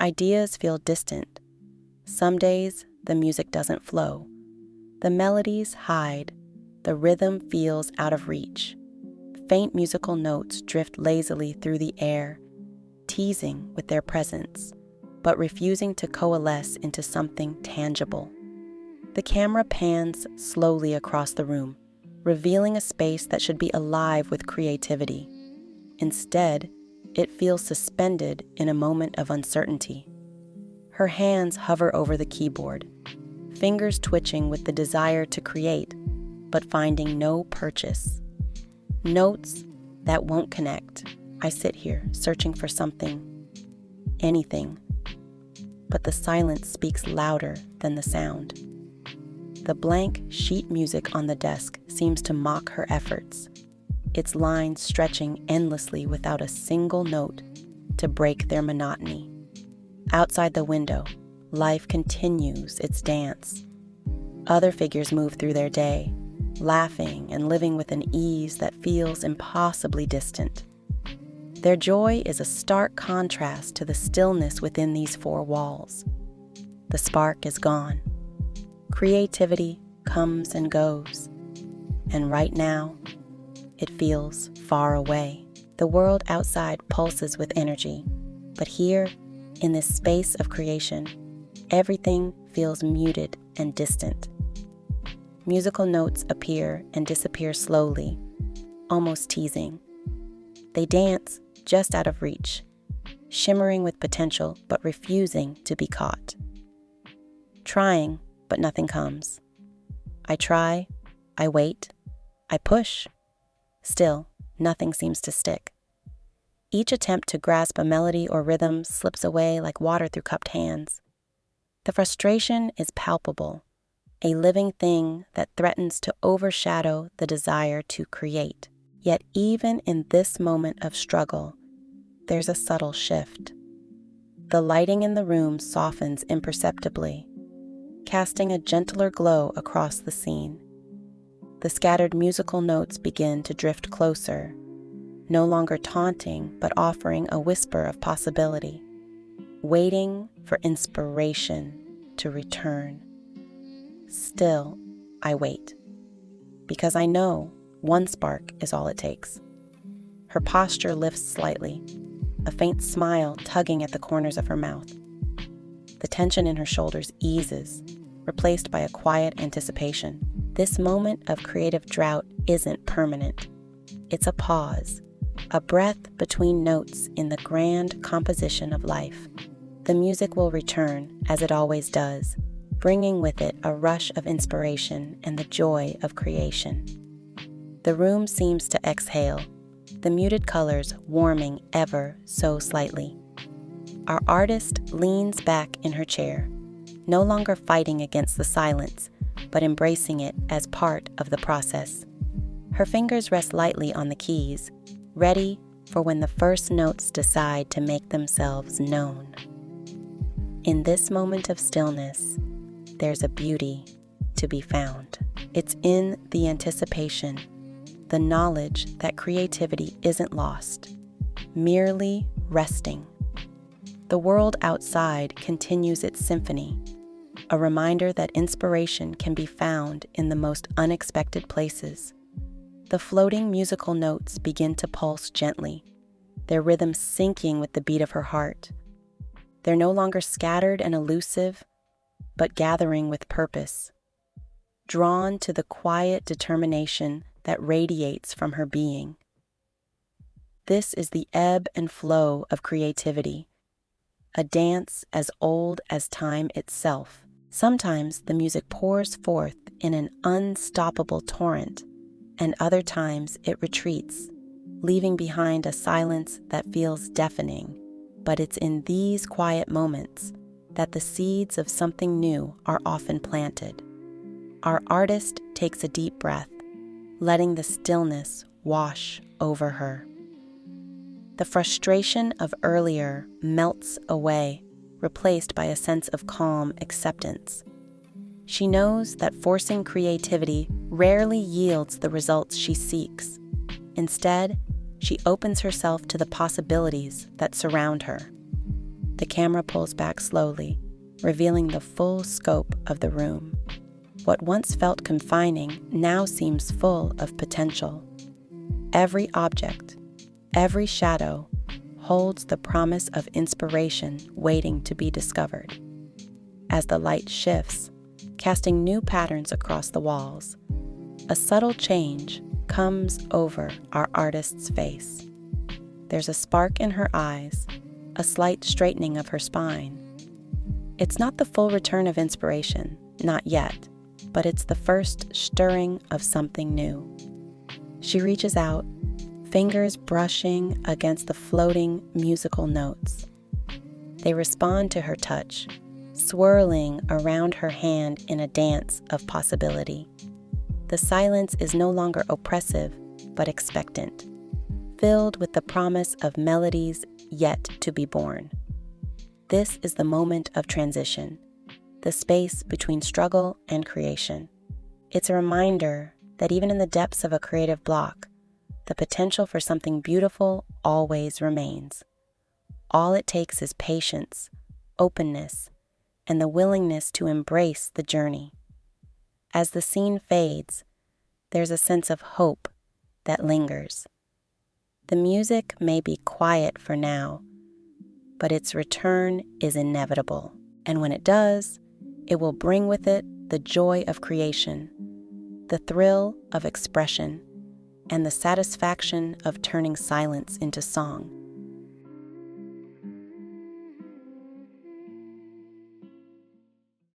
Ideas feel distant. Some days, the music doesn't flow. The melodies hide. The rhythm feels out of reach. Faint musical notes drift lazily through the air, teasing with their presence, but refusing to coalesce into something tangible. The camera pans slowly across the room, revealing a space that should be alive with creativity. Instead, it feels suspended in a moment of uncertainty. Her hands hover over the keyboard, fingers twitching with the desire to create, but finding no purchase. Notes that won't connect. I sit here, searching for something, anything. But the silence speaks louder than the sound. The blank sheet music on the desk seems to mock her efforts, its lines stretching endlessly without a single note to break their monotony. Outside the window, life continues its dance. Other figures move through their day, laughing and living with an ease that feels impossibly distant. Their joy is a stark contrast to the stillness within these four walls. The spark is gone. Creativity comes and goes. And right now, it feels far away. The world outside pulses with energy, but here, in this space of creation, everything feels muted and distant. Musical notes appear and disappear slowly, almost teasing. They dance just out of reach, shimmering with potential but refusing to be caught. Trying, but nothing comes. I try, I wait, I push. Still, nothing seems to stick. Each attempt to grasp a melody or rhythm slips away like water through cupped hands. The frustration is palpable, a living thing that threatens to overshadow the desire to create. Yet even in this moment of struggle, there's a subtle shift. The lighting in the room softens imperceptibly, casting a gentler glow across the scene. The scattered musical notes begin to drift closer, no longer taunting but offering a whisper of possibility, waiting for inspiration to return. Still, I wait, because I know one spark is all it takes. Her posture lifts slightly, a faint smile tugging at the corners of her mouth. The tension in her shoulders eases, replaced by a quiet anticipation. This moment of creative drought isn't permanent. It's a pause, a breath between notes in the grand composition of life. The music will return, as it always does, bringing with it a rush of inspiration and the joy of creation. The room seems to exhale, the muted colors warming ever so slightly. Our artist leans back in her chair, no longer fighting against the silence, but embracing it as part of the process. Her fingers rest lightly on the keys, ready for when the first notes decide to make themselves known. In this moment of stillness, there's a beauty to be found. It's in the anticipation, the knowledge that creativity isn't lost, merely resting. The world outside continues its symphony, a reminder that inspiration can be found in the most unexpected places. The floating musical notes begin to pulse gently, their rhythm syncing with the beat of her heart. They're no longer scattered and elusive, but gathering with purpose, drawn to the quiet determination that radiates from her being. This is the ebb and flow of creativity, a dance as old as time itself. Sometimes the music pours forth in an unstoppable torrent, and other times it retreats, leaving behind a silence that feels deafening. But it's in these quiet moments that the seeds of something new are often planted. Our artist takes a deep breath, letting the stillness wash over her. The frustration of earlier melts away, replaced by a sense of calm acceptance. She knows that forcing creativity rarely yields the results she seeks. Instead, she opens herself to the possibilities that surround her. The camera pulls back slowly, revealing the full scope of the room. What once felt confining now seems full of potential. Every object, every shadow, holds the promise of inspiration waiting to be discovered. As the light shifts, casting new patterns across the walls, a subtle change comes over our artist's face. There's a spark in her eyes, a slight straightening of her spine. It's not the full return of inspiration, not yet, but it's the first stirring of something new. She reaches out, fingers brushing against the floating musical notes. They respond to her touch, swirling around her hand in a dance of possibility. The silence is no longer oppressive, but expectant, filled with the promise of melodies yet to be born. This is the moment of transition, the space between struggle and creation. It's a reminder that even in the depths of a creative block, the potential for something beautiful always remains. All it takes is patience, openness, and the willingness to embrace the journey. As the scene fades, there's a sense of hope that lingers. The music may be quiet for now, but its return is inevitable. And when it does, it will bring with it the joy of creation, the thrill of expression, and the satisfaction of turning silence into song.